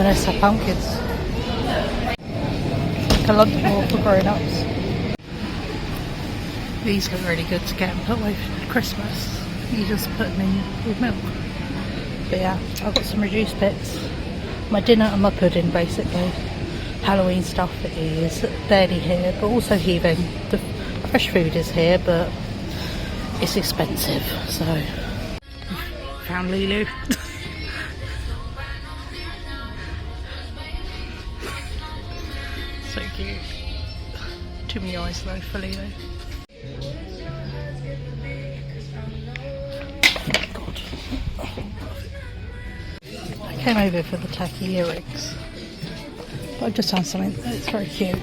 M&S have pumpkins. Like a London Wall for grown-ups. These look really good to get and put away for Christmas. You just put them in with milk. But yeah, I've got some reduced bits. My dinner and my pudding basically. Halloween stuff is barely here, but also heaving. The fresh food is here, but it's expensive, so. Found Lulu. So cute. Too many eyes though for Lulu. God. I came over for the tacky earrings, but I've just found something that's very cute.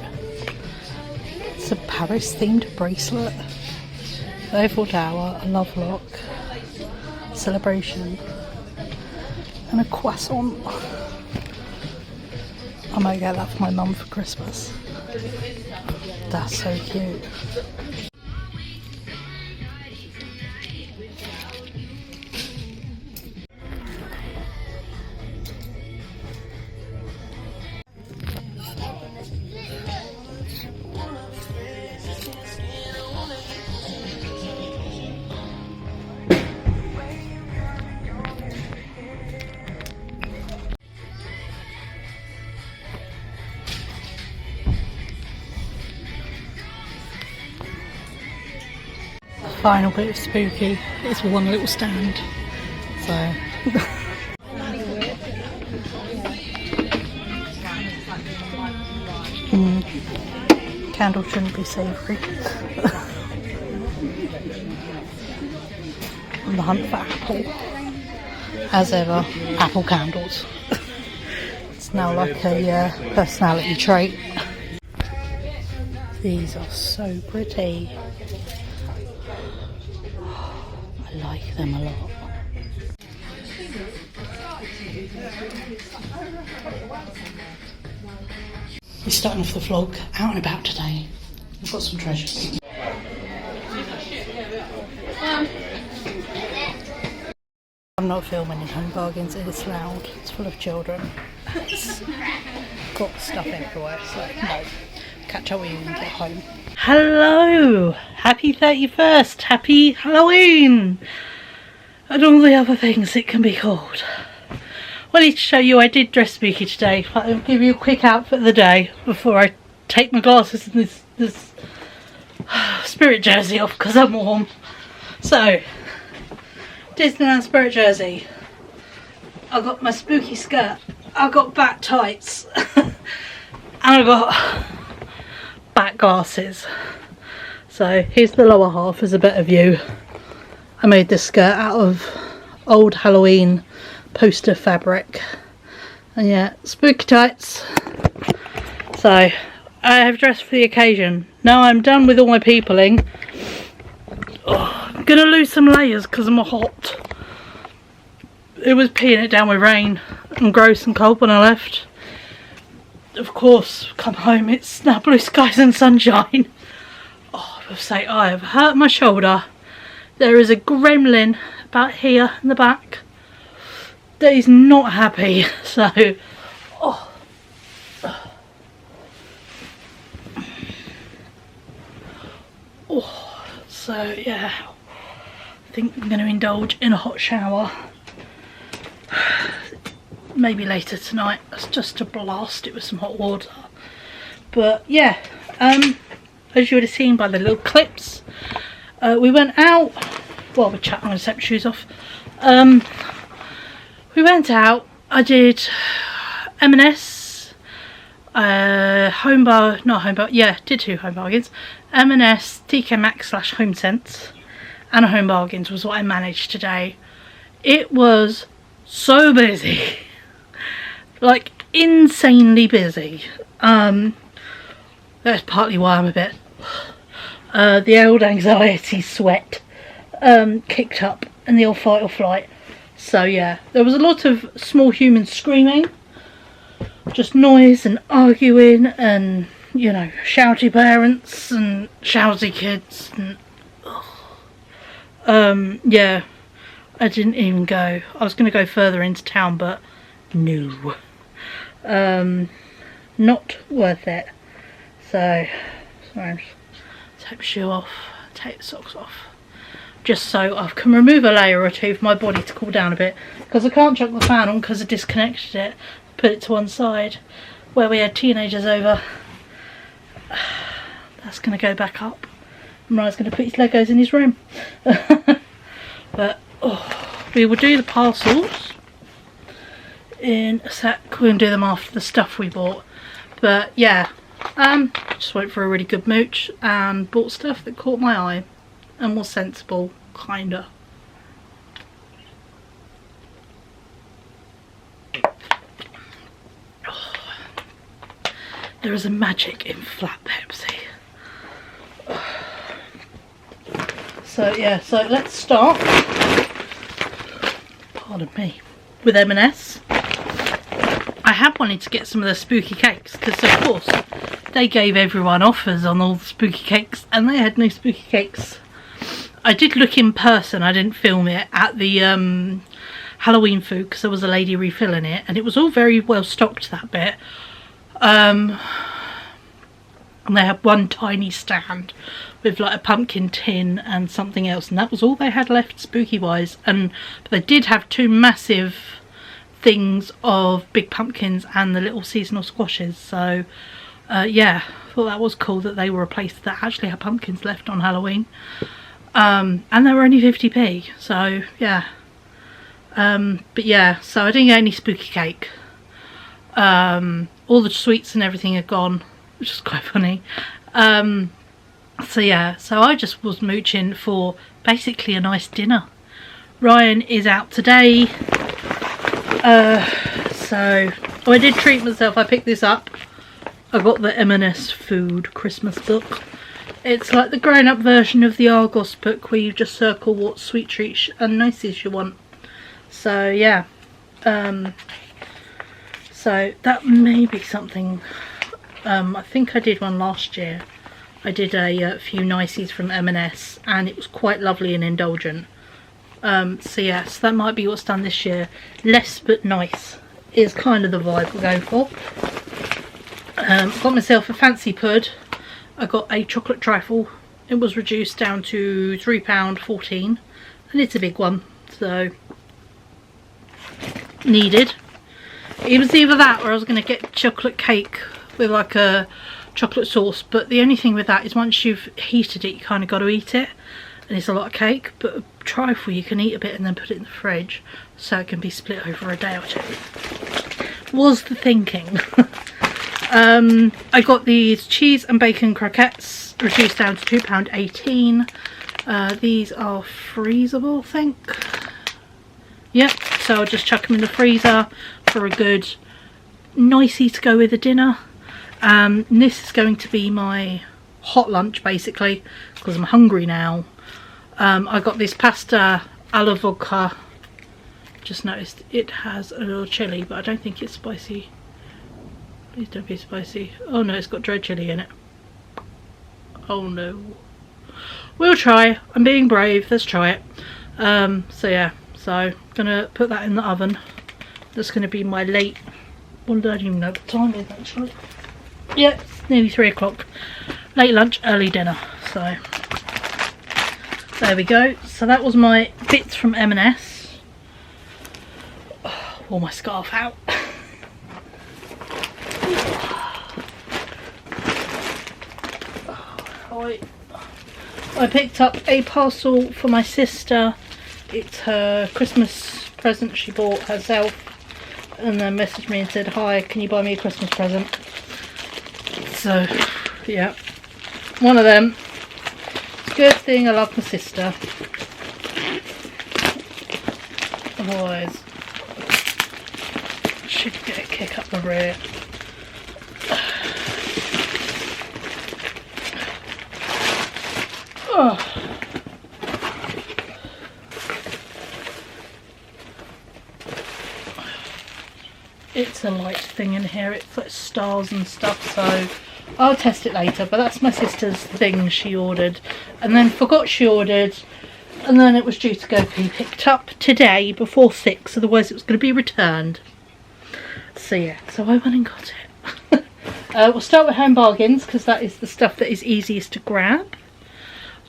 It's a Paris themed bracelet. The Eiffel Tower, a love lock, celebration, and a croissant. I might get that for my mum for Christmas. That's so cute. Final bit of spooky is one little stand, so candle shouldn't be savoury. On the hunt for apple, as ever, apple candles. It's now like a personality trait. These are so pretty. I like them a lot. We're starting off the vlog out and about today. We've got some treasures. I'm not filming in Home Bargains, it's loud, it's full of children. It's got stuff everywhere, so no. Catch up with you when we get home. Hello! Happy 31st! Happy Halloween! And all the other things it can be called. Wanted to show you I did dress spooky today. I'll give you a quick outfit of the day before I take my glasses and this spirit jersey off because I'm warm. So, Disneyland spirit jersey. I've got my spooky skirt. I've got back tights. And I've got back glasses. So here's the lower half as a better view. I made this skirt out of old Halloween poster fabric, and yeah, spooky tights. So I have dressed for the occasion. Now I'm done with all my peopling. I'm gonna lose some layers because I'm hot. It was peeing it down with rain and gross and cold when I left. Of course, come home, it's now blue skies and sunshine. Oh, I will say I have hurt my shoulder. There is a gremlin about here in the back that is not happy, so so yeah, I think I'm going to indulge in a hot shower. Maybe later tonight, just to blast it with some hot water. But yeah, as you would have seen by the little clips, we went out. Well, we're chatting, I'm going to take my shoes off. We went out. I did M&S, did 2 Home Bargains. M&S, TK Maxx / Home Sense, and a Home Bargains was what I managed today. It was so busy. Like insanely busy. That's partly why I'm a bit the old anxiety sweat kicked up and the old fight or flight. So yeah, there was a lot of small humans screaming, just noise and arguing, and you know, shouty parents and shouty kids, and yeah, I didn't even go. I was going to go further into town, but no. Not worth it. So sorry, take the shoe off, take the socks off, just so I can remove a layer or two for my body to cool down a bit, because I can't chuck the fan on because I disconnected it, put it to one side where we had teenagers over. That's going to go back up. Mariah's going to put his Legos in his room. But we will do the parcels in a sec. We'll do them after the stuff we bought. But yeah, just went for a really good mooch and bought stuff that caught my eye and was sensible, kinda. There is a magic in flat Pepsi. So yeah, so let's start, pardon me, with M&S. I have wanted to get some of the spooky cakes because of course they gave everyone offers on all the spooky cakes and they had no spooky cakes. I did look in person, I didn't film it, at the Halloween food because there was a lady refilling it and it was all very well stocked, that bit. And they had one tiny stand with like a pumpkin tin and something else, and that was all they had left spooky wise. And but they did have two massive things of big pumpkins and the little seasonal squashes. So yeah, I thought that was cool that they were a place that actually had pumpkins left on Halloween. And they were only 50p, so yeah. But yeah, so I didn't get any spooky cake. All the sweets and everything are gone, which is quite funny. So yeah, so I just was mooching for basically a nice dinner. Ryan is out today, so I did treat myself. I picked this up. I got the M&S Food Christmas book. It's like the grown-up version of the Argos book where you just circle what sweet treats and niceties you want. So yeah, so that may be something. I think I did one last year. I did a few niceties from M&S and it was quite lovely and indulgent. So yeah, so that might be what's done this year. Less but nice is kind of the vibe we're going for. Got myself a fancy pud. I got a chocolate trifle. It was reduced down to £3.14 and it's a big one, so needed. It was either that or I was going to get chocolate cake with like a chocolate sauce, but the only thing with that is once you've heated it you kind of got to eat it, and it's a lot of cake. But a trifle you can eat a bit and then put it in the fridge so it can be split over a day or two, was the thinking. I got these cheese and bacon croquettes reduced down to £2.18. These are freezable, I think. Yep, so I'll just chuck them in the freezer for a good nicey to go with the dinner. This is going to be my hot lunch basically because I'm hungry now. I got this pasta alla vodka. Just noticed it has a little chilli, but I don't think it's spicy. Please don't be spicy. Oh no, it's got dried chilli in it. Oh no. We'll try. I'm being brave. Let's try it. So yeah, so I'm gonna put that in the oven. That's gonna be my late. Well, I don't even know what the time is actually. Yeah, it's nearly 3 o'clock. Late lunch, early dinner. So there we go. So that was my bits from M&S. Wore my scarf out. I picked up a parcel for my sister. It's her Christmas present she bought herself, and then messaged me and said, hi, can you buy me a Christmas present? So yeah, one of them. Good thing I love my sister, otherwise I should get a kick up the rear. Oh. It's a light thing in here, it's like stars and stuff, so I'll test it later. But that's my sister's thing she ordered and then forgot she ordered, and then it was due to go be picked up today before 6, otherwise it was going to be returned. So yeah, so I went and got it. We'll start with Home Bargains because that is the stuff that is easiest to grab.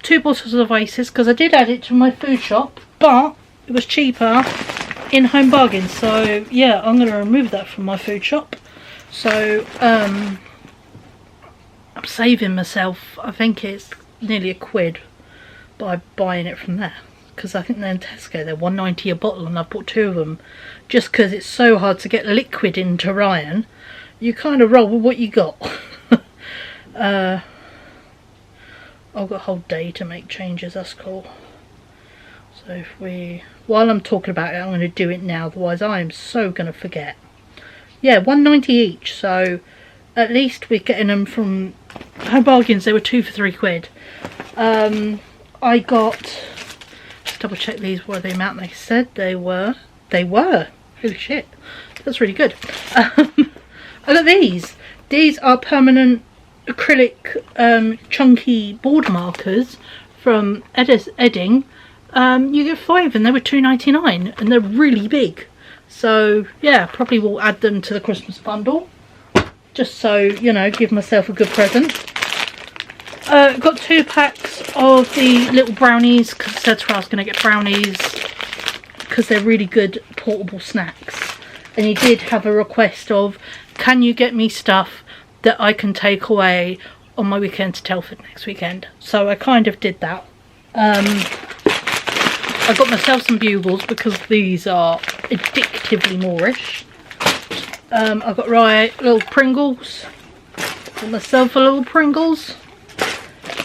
2 bottles of Oasis because I did add it to my food shop, but it was cheaper in Home Bargains. So yeah, I'm going to remove that from my food shop. So I'm saving myself, I think it's nearly £1 by buying it from there. Because I think they're in Tesco, they're £1.90 a bottle, and I bought 2 of them. Just because it's so hard to get liquid into Ryan, you kind of roll with what you got. I've got a whole day to make changes, that's cool. So if while I'm talking about it, I'm going to do it now, otherwise I am so going to forget. Yeah, £1.90 each, so at least we're getting them from Home Bargains. They were 2 for £3. I got, let's double check these were the amount they said they were. Holy shit, that's really good. I got these. These are permanent acrylic chunky board markers from Edding. You get 5 and they were £2.99 and they're really big. So yeah, probably will add them to the Christmas bundle. Just so, you know, give myself a good present. Got 2 packs of the little brownies because I said to her I was going to get brownies because they're really good portable snacks. And he did have a request of, can you get me stuff that I can take away on my weekend to Telford next weekend? So I kind of did that. I got myself some bugles because these are addictively Moorish. I got little Pringles. Got myself a little Pringles.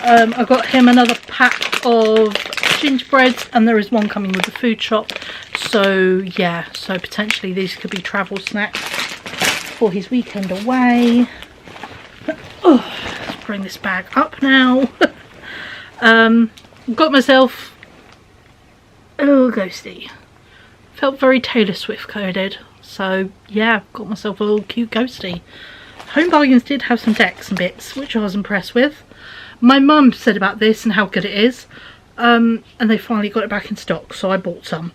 I got him another pack of gingerbreads, and there is one coming with the food shop. So yeah, so potentially these could be travel snacks for his weekend away. Oh, let's bring this bag up now. Got myself a little ghosty. Felt very Taylor Swift coded. So yeah, got myself a little cute ghosty. Home Bargains did have some decks and bits, which I was impressed with. My mum said about this and how good it is. And they finally got it back in stock, so I bought some.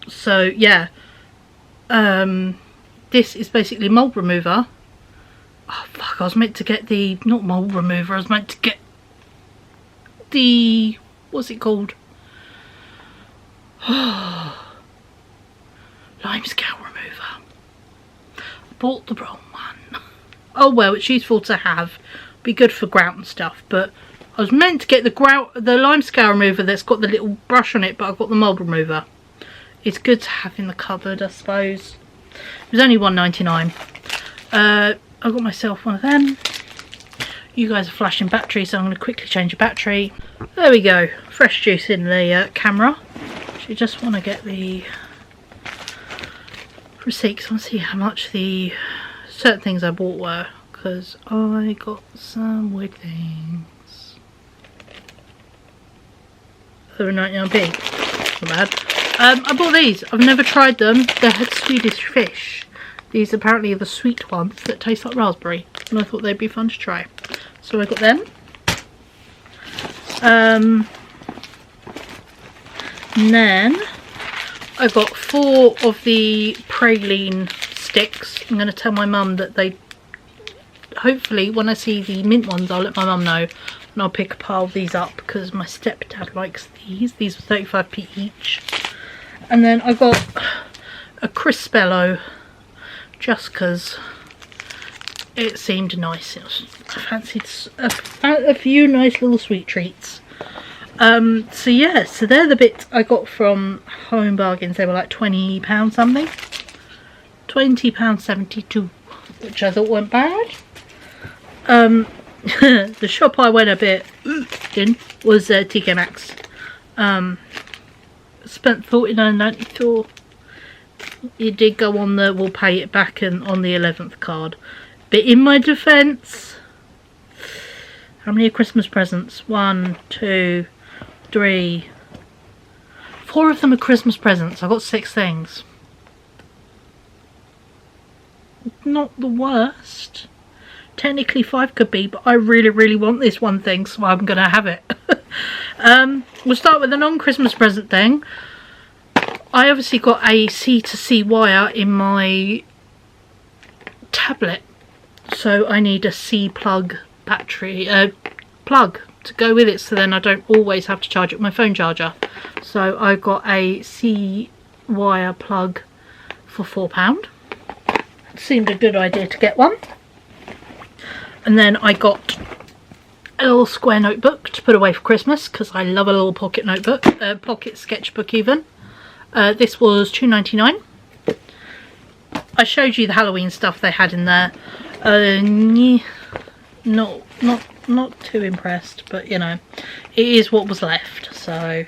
So yeah. This is basically mold remover. Oh fuck, I was meant to get the, not mold remover, I was meant to get the, what's it called? Lime scale remover. Bought the wrong one. Oh well, it's useful to have. Be good for grout and stuff, but I was meant to get the lime scale remover that's got the little brush on it, but I've got the mold remover. It's good to have in the cupboard, I suppose. It was only £1.99. I got myself one of them. You guys are flashing battery, so I'm going to quickly change the battery. There we go. Fresh juice in the camera. Actually, just want to get the receipts. I want to see how much the certain things I bought were, because I got some weird things. They were 99p. Not bad. I bought these. I've never tried them. They're Swedish fish. These apparently are the sweet ones that taste like raspberry, and I thought they'd be fun to try. So I got them. And then I got 4 of the praline sticks. I'm going to tell my mum that they, hopefully when I see the mint ones, I'll let my mum know, and I'll pick a pile of these up because my stepdad likes these. These were 35p each. And then I got a Crispello just because it seemed nice. I fancied a few nice little sweet treats. So yeah, so they're the bits I got from Home Bargains. They were like £20 something. £20.72, which I thought weren't bad. The shop I went a bit in was TK Maxx. Spent £49.94. It did go on the we'll pay it back and on the 11th card. But in my defence, how many are Christmas presents? 1, 2, 3, 4 of them are Christmas presents. I got 6 things. Not the worst. Technically 5 could be, but I really want this one thing, so I'm gonna have it. We'll start with the non-Christmas present thing. I obviously got a C to C wire in my tablet, so I need a C plug battery plug to go with it, so then I don't always have to charge it with my phone charger. So I got a C wire plug for £4. Seemed a good idea to get one. And then I got a little square notebook to put away for Christmas, because I love a little pocket notebook, pocket sketchbook even. This was £2.99. I showed you the Halloween stuff they had in there. Not too impressed, but you know, it is what was left. So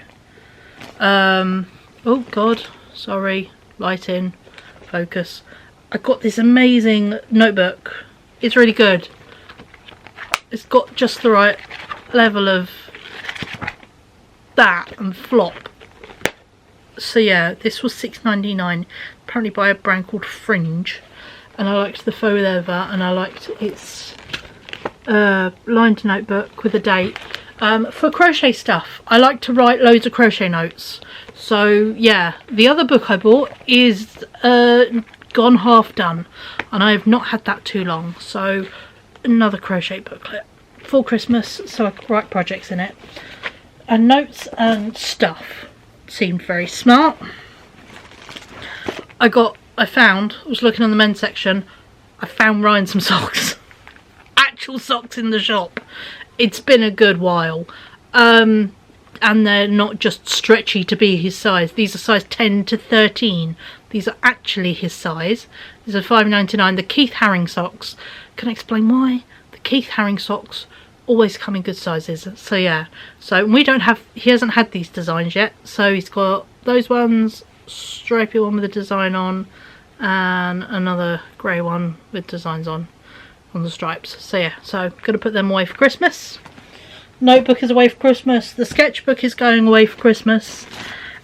oh god, sorry, lighting, focus. I got this amazing notebook. It's really good. It's got just the right level of that and flop. So yeah, this was £6.99, apparently by a brand called Fringe, and I liked the faux leather, and I liked its lined notebook with a date. For crochet stuff, I like to write loads of crochet notes. So yeah, the other book I bought is gone half done, and I have not had that too long. So another crochet booklet for Christmas, so I could write projects in it. And notes and stuff seemed very smart. I was looking on the men's section, I found Ryan some socks. Actual socks in the shop. It's been a good while. And they're not just stretchy to be his size. These are size 10 to 13. These are actually his size. These are £5.99. The Keith Haring socks. Can I explain why? The Keith Haring socks always come in good sizes. So yeah. So he hasn't had these designs yet. So he's got those ones, stripy one with a design on, and another grey one with designs on the stripes. So yeah, so gonna put them away for Christmas. Notebook is away for Christmas. The sketchbook is going away for Christmas.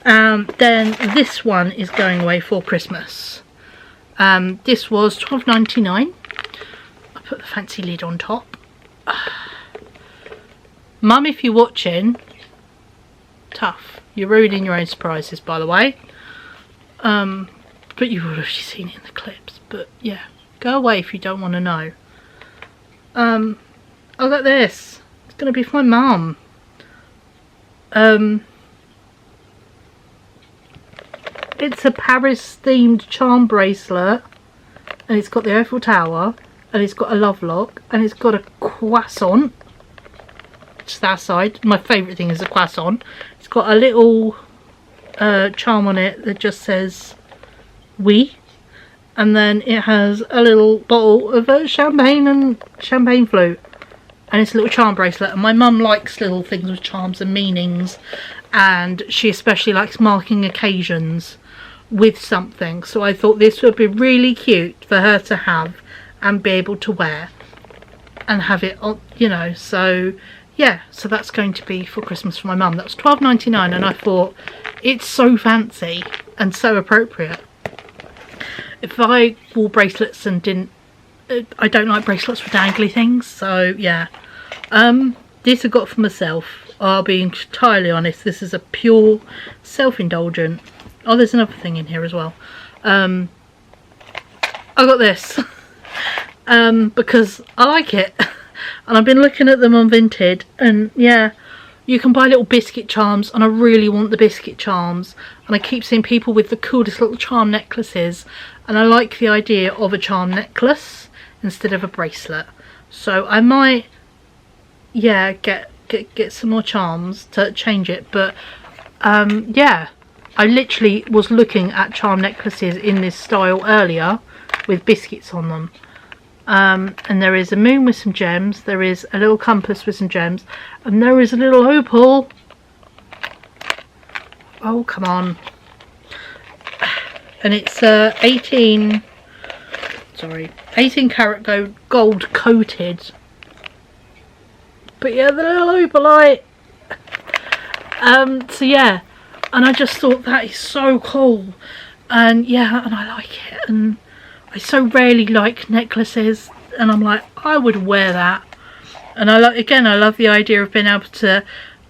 Then this one is going away for Christmas. This was £12.99. I put the fancy lid on top. Mum, if you're watching, tough. You're ruining your own surprises, by the way. But you've already seen it in the clips. But yeah, go away if you don't want to know. I got this. It's going to be for my mum. It's a Paris themed charm bracelet, and it's got the Eiffel Tower, and it's got a love lock, and it's got a croissant. Just that side. My favourite thing is a croissant. It's got a little charm on it that just says "oui," and then it has a little bottle of champagne and champagne flute, and it's a little charm bracelet. And my mum likes little things with charms and meanings, and she especially likes marking occasions with something. So I thought this would be really cute for her to have and be able to wear and have it on, you know. So yeah, so that's going to be for Christmas for my mum. That was £12.99, and I thought it's so fancy and so appropriate. If I wore bracelets and didn't, I don't like bracelets with dangly things, so yeah. This I got for myself. I'll be entirely honest, this is a pure self-indulgent. Oh, there's another thing in here as well. I got this because I like it. And I've been looking at them on Vinted, and yeah, you can buy little biscuit charms, and I really want the biscuit charms. And I keep seeing people with the coolest little charm necklaces, and I like the idea of a charm necklace instead of a bracelet. So I might, yeah, get some more charms to change it. But yeah, I literally was looking at charm necklaces in this style earlier with biscuits on them. And there is a moon with some gems, there is a little compass with some gems, and there is a little opal. Oh, come on. And it's 18 karat gold coated. But yeah, the little opalite. So yeah, and I just thought that is so cool. And yeah, and I like it, and I so rarely like necklaces, and I'm like, I would wear that. And I love the idea of being able to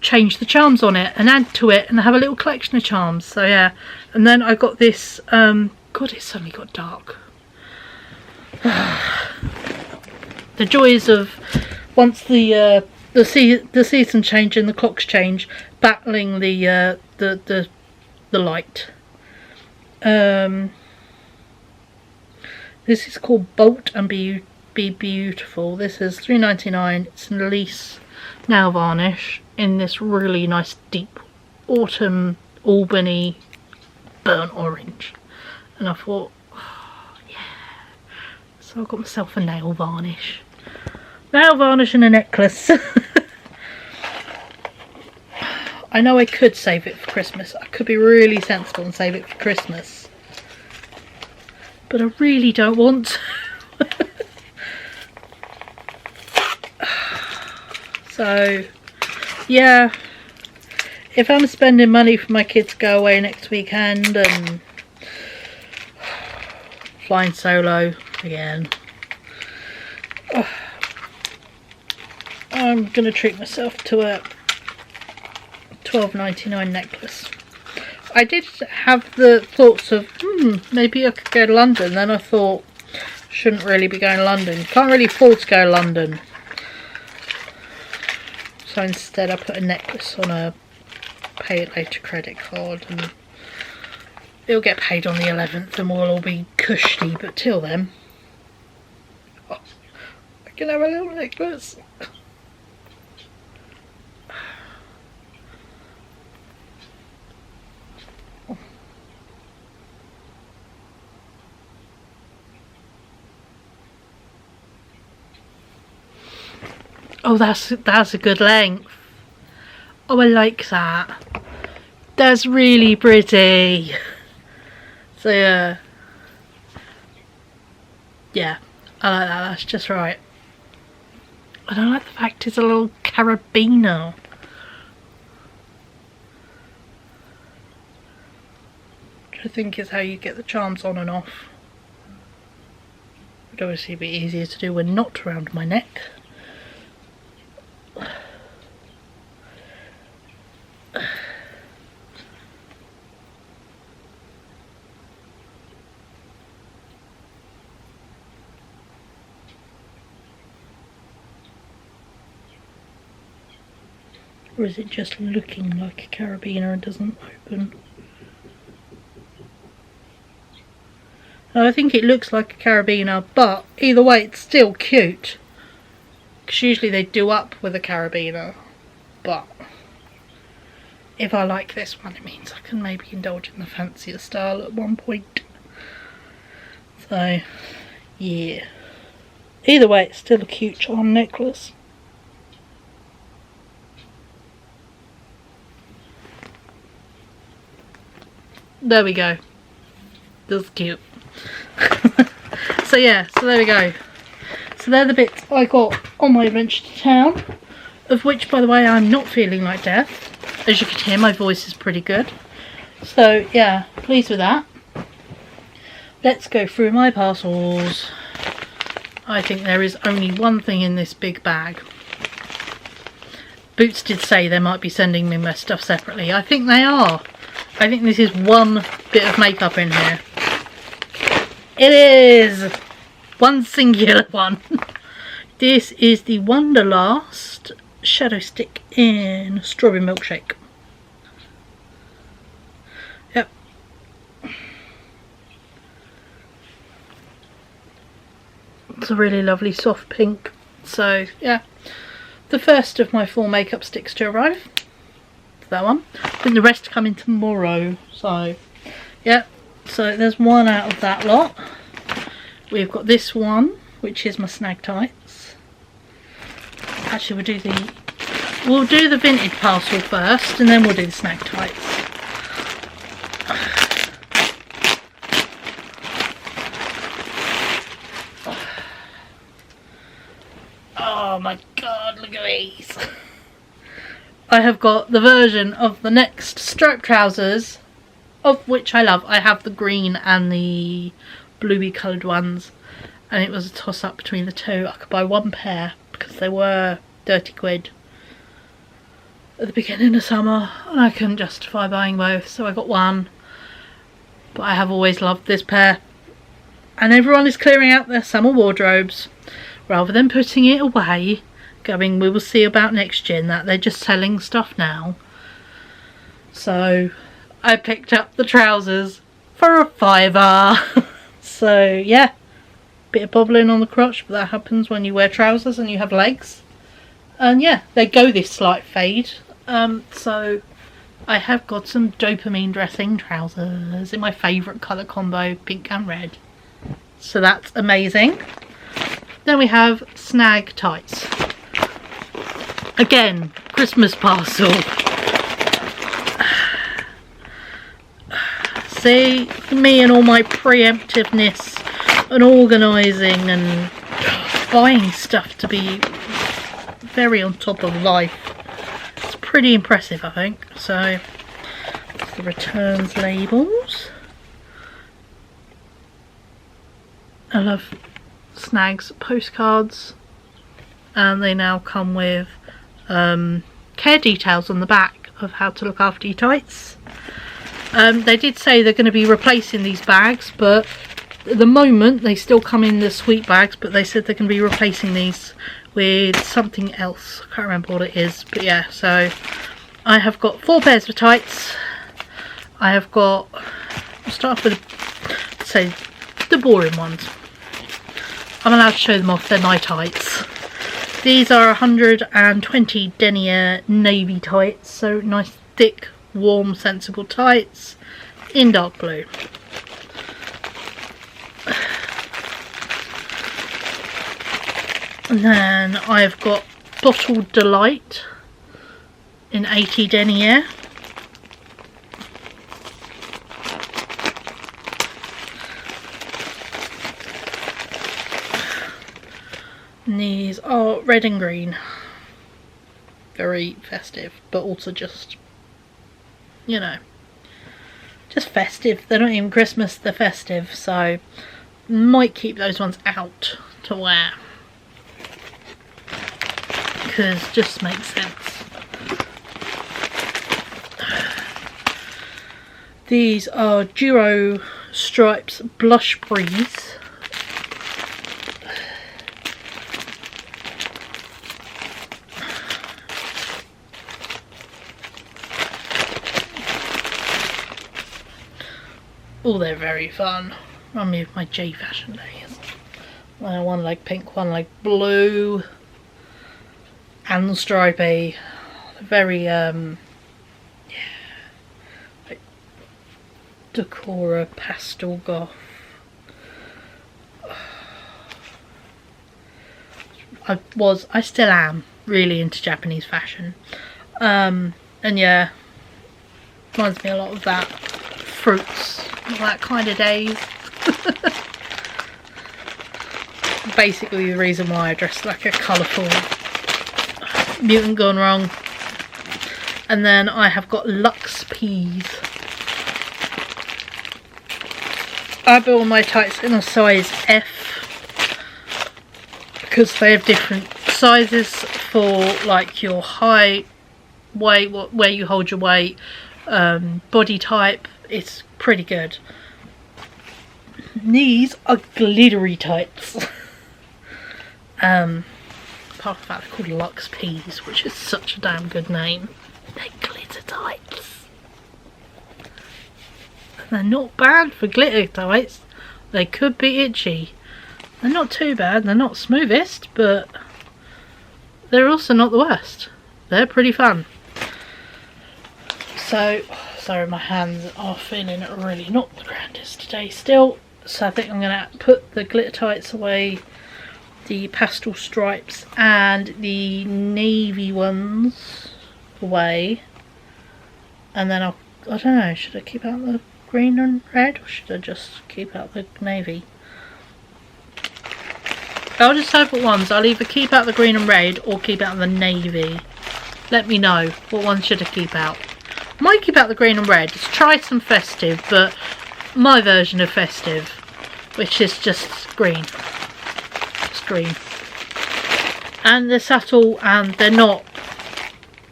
change the charms on it and add to it and have a little collection of charms. So yeah, and then I got this God, it suddenly got dark. The joys of once the season change and the clocks change, battling the light. This is called Bolt and Be Beautiful. This is $3.99. It's an Elise nail varnish in this really nice deep autumn Albany burnt orange, and I thought, oh, yeah, so I got myself a nail varnish and a necklace. I know I could save it for Christmas. I could be really sensible and save it for Christmas, but I really don't want to. So yeah, if I'm spending money for my kids to go away next weekend and flying solo again, I'm gonna treat myself to a $12.99 necklace. I did have the thoughts of maybe I could go to London. Then I thought, shouldn't really be going to London. Can't really afford to go to London. So instead I put a necklace on a pay it later credit card, and it'll get paid on the 11th and we'll all be cushy, but till then, I can have a little necklace. Oh, that's a good length. Oh, I like that. That's really pretty. So yeah, I like that. That's just right. And I like the fact it's a little carabiner. Which I think is how you get the charms on and off. Would obviously be easier to do when not around my neck. Or is it just looking like a carabiner and doesn't open? I think it looks like a carabiner, but either way it's still cute. Because usually they do up with a carabiner. But if I like this one, it means I can maybe indulge in the fancier style at one point. So, yeah. Either way, it's still a cute charm necklace. There we go. That's cute. So yeah, so there we go. So they're the bits I got on my adventure to town, of which, by the way, I'm not feeling like death. As you can hear, my voice is pretty good. So yeah, pleased with that. Let's go through my parcels. I think there is only one thing in this big bag. Boots did say they might be sending me my stuff separately. I think they are. I think this is one bit of makeup in here. It is! One singular one. This is the Wonderlast Shadow Stick in Strawberry Milkshake. Yep. It's a really lovely soft pink. So, yeah. The first of my 4 makeup sticks to arrive. That one. I think the rest come in tomorrow. So, yeah. So, there's one out of that lot. We've got this one, which is my snag tights. Actually, we'll do the vintage parcel first, and then we'll do the snag tights. Oh my god, look at these. I have got the version of the next striped trousers, of which I love. I have the green and the bluey coloured ones, and it was a toss up between the two. I could buy one pair because they were 30 quid. at the beginning of summer and I couldn't justify buying both, so I got one. But I have always loved this pair. And everyone is clearing out their summer wardrobes rather than putting it away, going, we will see about next year, and that they're just selling stuff now. So I picked up the trousers for a £5. So yeah, bit of bobbling on the crotch, but that happens when you wear trousers and you have legs. And yeah, they go this slight fade. So I have got some dopamine dressing trousers in my favourite colour combo, pink and red. So that's amazing. Then we have snag tights. Again, Christmas parcel. See, me and all my preemptiveness and organising and buying stuff to be very on top of life. It's pretty impressive, I think. So, the returns labels. I love Snag's postcards, and they now come with care details on the back of how to look after your tights. They did say they're going to be replacing these bags, but at the moment they still come in the sweet bags, but they said they're going to be replacing these with something else. I can't remember what it is, but yeah. So I have got 4 pairs of tights. I have got, I'll start off with, say, the boring ones. I'm allowed to show them off, they're my tights. These are 120 denier navy tights, so nice thick, warm, sensible tights in dark blue. And then I've got Bottled Delight in 80 denier. And these are red and green. Very festive, but also just, you know, just festive. They're not even Christmas, they're festive, so might keep those ones out to wear, because just makes sense. These are Duo Stripes Blush Breeze. Oh, they're very fun. Remind me of my J fashion days. One leg pink, one leg blue, and stripy. Very yeah, like Decora pastel goth. I still am really into Japanese fashion, and yeah, reminds me a lot of that. Fruits, all that kind of days. Basically the reason why I dress like a colourful mutant gone wrong. And then I have got Luxe Peas. I bought my tights in a size F because they have different sizes for like your height, weight, where you hold your weight, body type. It's pretty good. These are glittery tights. Apart from that, they're called Luxe Peas, which is such a damn good name. They're glitter tights. And they're not bad for glitter tights. They could be itchy. They're not too bad. They're not smoothest, but they're also not the worst. They're pretty fun. So, sorry, my hands are feeling really not the grandest today still. So I think I'm going to put the glitter tights away, the pastel stripes and the navy ones away. And then I don't know, should I keep out the green and red or should I just keep out the navy? I'll decide what ones. I'll either keep out the green and red or keep out the navy. Let me know what ones should I keep out. Might keep out the green and red. Let's try some festive, but my version of festive, which is just green. Just green. And they're subtle and they're not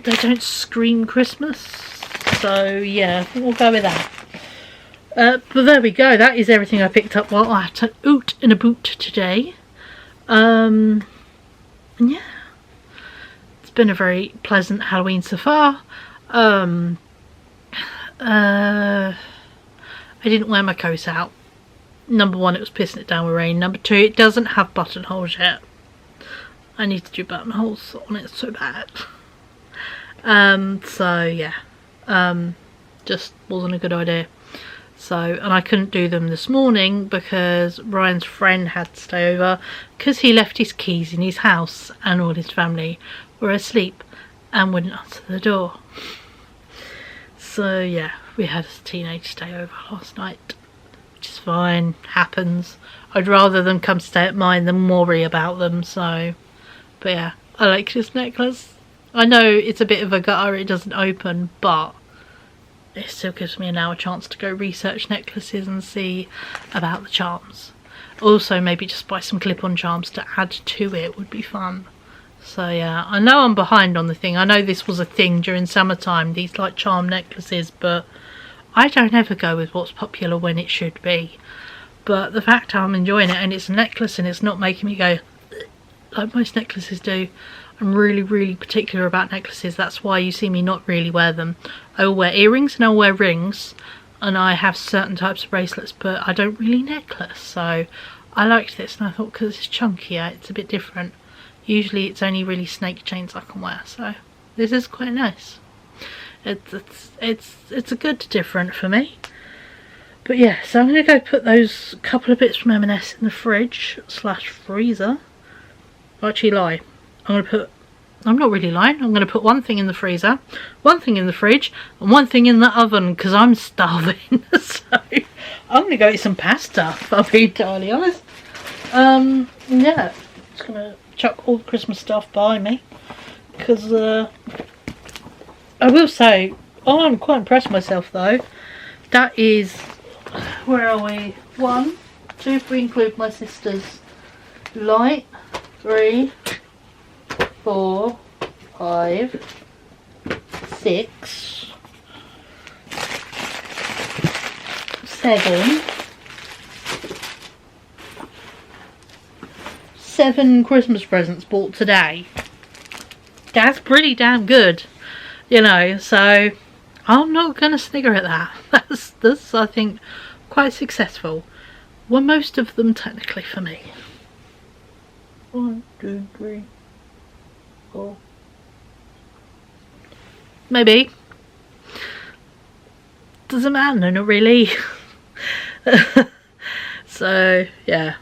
they don't scream Christmas. So yeah, I think we'll go with that. But there we go. That is everything I picked up while I had to oot in a boot today. And yeah, it's been a very pleasant Halloween so far. I didn't wear my coat out. Number one, it was pissing it down with rain. Number two, it doesn't have buttonholes yet. I need to do buttonholes on it so bad. So yeah, just wasn't a good idea. So, and I couldn't do them this morning because Ryan's friend had to stay over because he left his keys in his house and all his family were asleep and wouldn't answer the door. So yeah, we had a teenage stay over last night, which is fine, happens. I'd rather them come stay at mine than worry about them. So, but yeah, I like this necklace. I know it's a bit of a gutter, it doesn't open, but it still gives me an hour chance to go research necklaces and see about the charms. Also, maybe just buy some clip-on charms to add to it would be fun. So yeah, I know I'm behind on the thing. I know this was a thing during summertime, these like charm necklaces, but I don't ever go with what's popular when it should be. But the fact I'm enjoying it and it's a necklace and it's not making me go like most necklaces do. I'm really particular about necklaces. That's why you see me not really wear them. I will wear earrings and I'll wear rings, and I have certain types of bracelets, but I don't really necklace. So I liked this and I thought because it's chunkier it's a bit different. Usually it's only really snake chains I can wear, so this is quite nice. It's a good different for me. But yeah, so I'm going to go put those couple of bits from M&S in the fridge / freezer. Actually lie. I'm not really lying. I'm going to put one thing in the freezer, one thing in the fridge, and one thing in the oven because I'm starving. So I'm going to go eat some pasta, if I'm being entirely honest. Yeah, just going to chuck all the Christmas stuff behind me because I will say, I'm quite impressed with myself though. That is, where are we? 1, 2, if we include my sister's light. 3, 4, 5, 6, 7, 7 Christmas presents bought today. That's pretty damn good, you know, so I'm not gonna snigger at that. That's I think quite successful. Well, most of them technically for me. 1, 2, 3, 4. Maybe. Doesn't matter, no, not really. So yeah.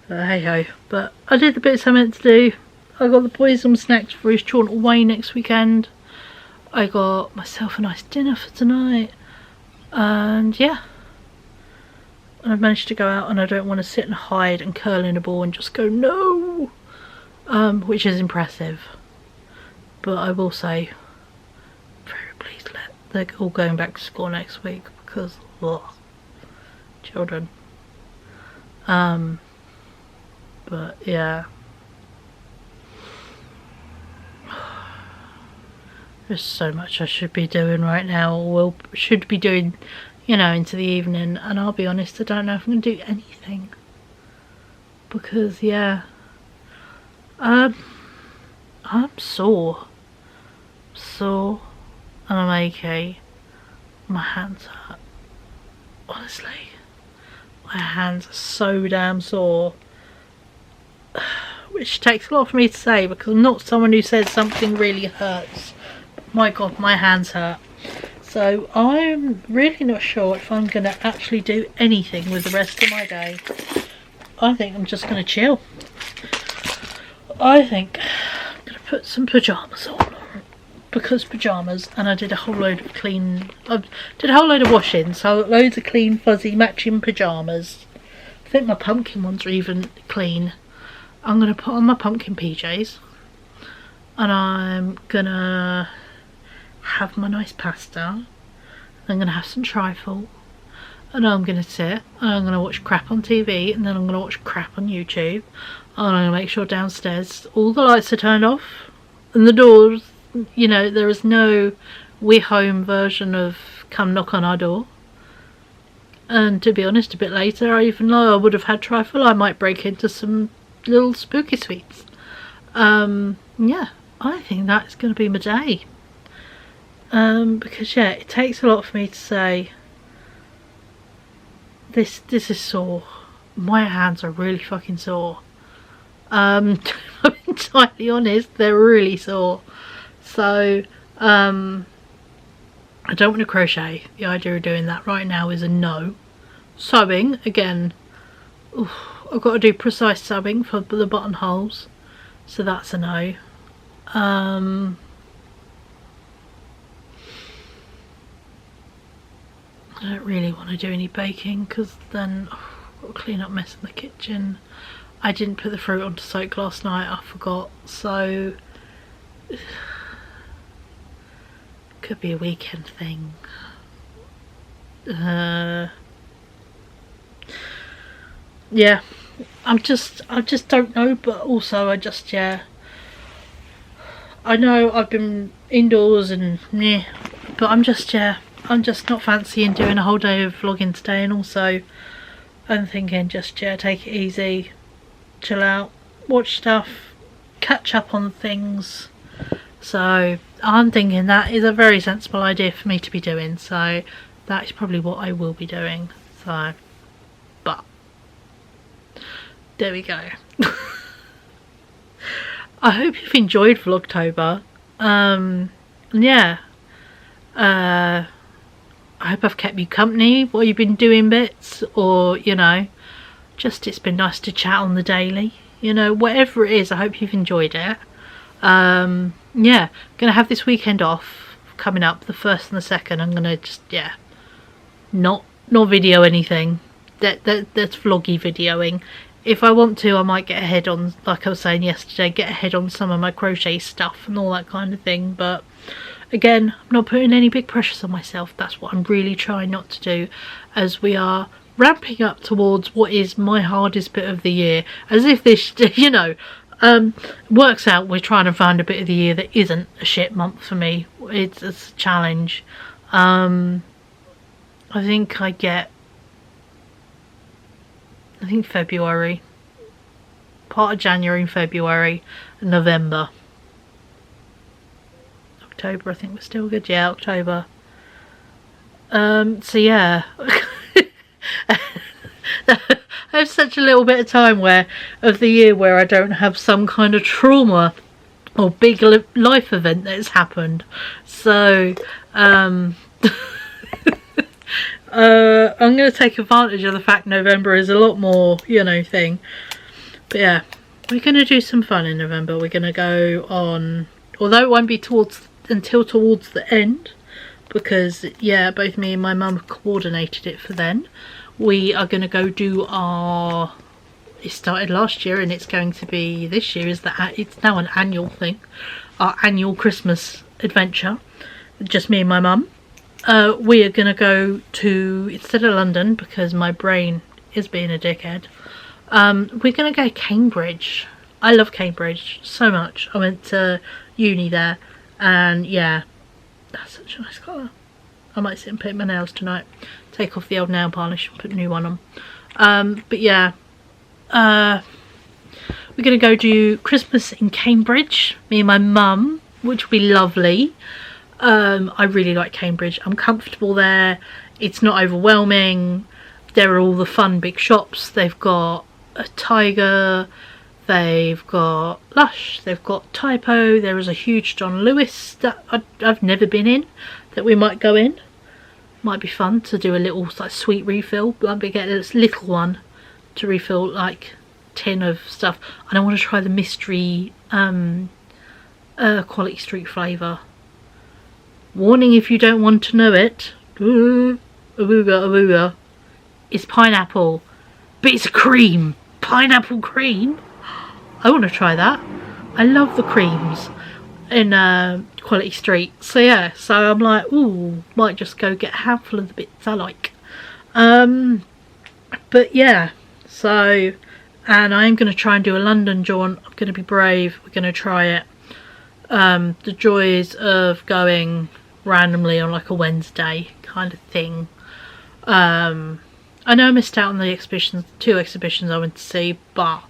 Hey ho. But I did the bits I meant to do. I got the boys some snacks for his jaunt away next weekend. I got myself a nice dinner for tonight. And yeah. I've managed to go out and I don't want to sit and hide and curl in a ball and just go no, which is impressive. But I will say, very pleased that they're all going back to school next week because ugh, children. But yeah, there's so much I should be doing right now, or should be doing, you know, into the evening, and I'll be honest, I don't know if I'm going to do anything, because yeah, I'm sore, and I'm achy, my hands hurt, honestly, my hands are so damn sore, which takes a lot for me to say, because I'm not someone who says something really hurts. My god, my hands hurt. So I'm really not sure if I'm going to actually do anything with the rest of my day. I think I'm just going to chill. I think I'm going to put some pyjamas on. Because pyjamas, and I did a whole load of washing. So I got loads of clean, fuzzy, matching pyjamas. I think my pumpkin ones are even clean. I'm going to put on my pumpkin PJs. And I'm going to have my nice pasta. I'm going to have some trifle. And I'm going to sit and I'm going to watch crap on TV, and then I'm going to watch crap on YouTube. And I'm going to make sure downstairs all the lights are turned off. And the doors, you know, there is no we're home version of come knock on our door. And to be honest, a bit later, even though I would have had trifle, I might break into some little spooky sweets. Yeah, I think that's going to be my day. Because yeah, it takes a lot for me to say this is sore. My hands are really fucking sore. I'm entirely honest, they're really sore. So I don't want to crochet. The idea of doing that right now is a no. Sewing, again, oof, I've got to do precise sewing for the buttonholes, so that's a no. I don't really want to do any baking because then I've got to clean up mess in the kitchen. I didn't put the fruit onto soak last night, I forgot, so could be a weekend thing. Yeah, I just don't know, but also yeah, I know I've been indoors and yeah, but I'm just not fancying doing a whole day of vlogging today, and also I'm thinking just take it easy, chill out, watch stuff, catch up on things. So I'm thinking that is a very sensible idea for me to be doing, so that is probably what I will be doing. So, but there we go. I hope you've enjoyed Vlogtober. Yeah, I hope I've kept you company while you've been doing bits, or you know, just it's been nice to chat on the daily, you know, whatever it is. I hope you've enjoyed it. Yeah, gonna have this weekend off coming up, the 1st and the 2nd. I'm gonna just not video anything. That's vloggy videoing. If I want to, I might get ahead on, like I was saying yesterday, get ahead on some of my crochet stuff and all that kind of thing. But again, I'm not putting any big pressures on myself. That's what I'm really trying not to do, as we are ramping up towards what is my hardest bit of the year. As if this, you know, works out, we're trying to find a bit of the year that isn't a shit month for me. It's a challenge. I think February, part of January and February, and November. October I think we're still good. Yeah, October. So yeah. I have such a little bit of time of the year where I don't have some kind of trauma or big life event that has happened. So I'm going to take advantage of the fact November is a lot more, you know, thing. But yeah, we're going to do some fun in November. We're going to go on, although it won't be until towards the end, because yeah, both me and my mum coordinated it for then. We are going to go do our, it started last year and it's going to be this year, it's now an annual thing, our annual Christmas adventure, just me and my mum. We are going to go to, instead of London, because my brain is being a dickhead, we're going to go to Cambridge. I love Cambridge so much. I went to uni there, and yeah, that's such a nice colour. I might sit and paint my nails tonight, take off the old nail polish and put a new one on. But yeah, we're going to go do Christmas in Cambridge, me and my mum, which will be lovely. I really like Cambridge. I'm comfortable there. It's not overwhelming. There are all the fun big shops. They've got a Tiger, they've got Lush, they've got Typo. There is a huge John Lewis that I've never been in, that we might go in. Might be fun to do a little like sweet refill. Like we get this little one to refill like tin of stuff. And I want to try the mystery Quality Street flavour. Warning if you don't want to know it. It's pineapple, but it's a cream. Pineapple cream. I want to try that. I love the creams in Quality Street. So yeah, so I'm like, ooh, might just go get a handful of the bits I like. But yeah, so, and I'm going to try and do a London jaunt. I'm going to be brave. We're going to try it. the joys of going randomly on like a Wednesday kind of thing. I know I missed out on the exhibitions, 2 exhibitions I went to see, but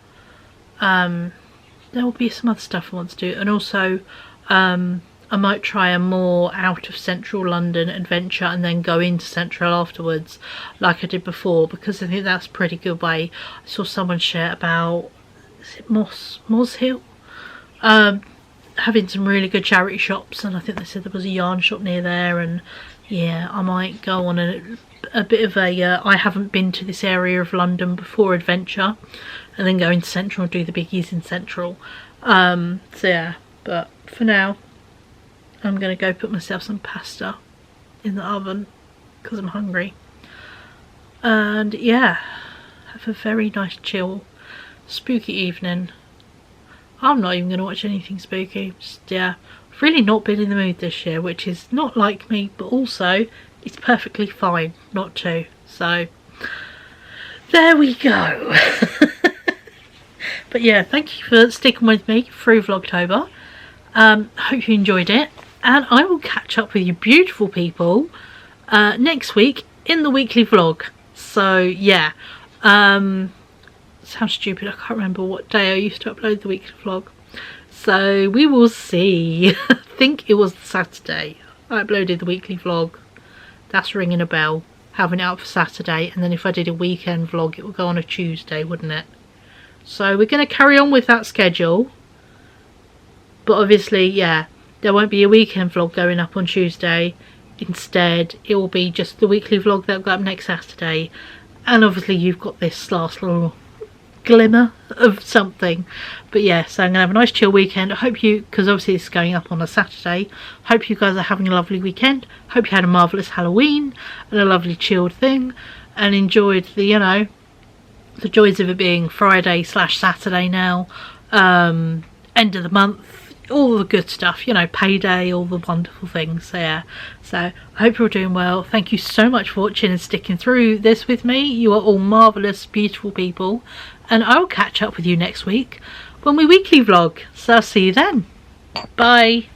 there will be some other stuff I want to do, and also I might try a more out of central London adventure and then go into central afterwards like I did before, because I think that's a pretty good way. I saw someone share about, is it Moss Hill? Having some really good charity shops, and I think they said there was a yarn shop near there, and yeah, I might go on a bit of a I haven't been to this area of London before adventure, and then go into central and do the biggies in central. So yeah, but for now I'm gonna go put myself some pasta in the oven because I'm hungry, and yeah, have a very nice chill spooky evening. I'm not even going to watch anything spooky. Just, yeah, I've really not been in the mood this year, which is not like me, but also it's perfectly fine not to. So there we go. But yeah, thank you for sticking with me through Vlogtober. Hope you enjoyed it, and I will catch up with you beautiful people next week in the weekly vlog. So yeah, sounds stupid, I can't remember what day I used to upload the weekly vlog, so we will see. I think it was Saturday I uploaded the weekly vlog. That's ringing a bell, having it out for Saturday, and then if I did a weekend vlog it would go on a Tuesday, wouldn't it? So we're going to carry on with that schedule, but obviously yeah, there won't be a weekend vlog going up on Tuesday. Instead it will be just the weekly vlog that will go up next Saturday, and obviously you've got this last little glimmer of something. But yeah, so I'm gonna have a nice chill weekend. I hope you, because obviously it's going up on a Saturday, hope you guys are having a lovely weekend. Hope you had a marvellous Halloween and a lovely chilled thing, and enjoyed the, you know, the joys of it being Friday / Saturday now, end of the month, all the good stuff, you know, payday, all the wonderful things. So yeah, so I hope you're all doing well. Thank you so much for watching and sticking through this with me. You are all marvellous, beautiful people, and I will catch up with you next week when we weekly vlog. So I'll see you then. Bye.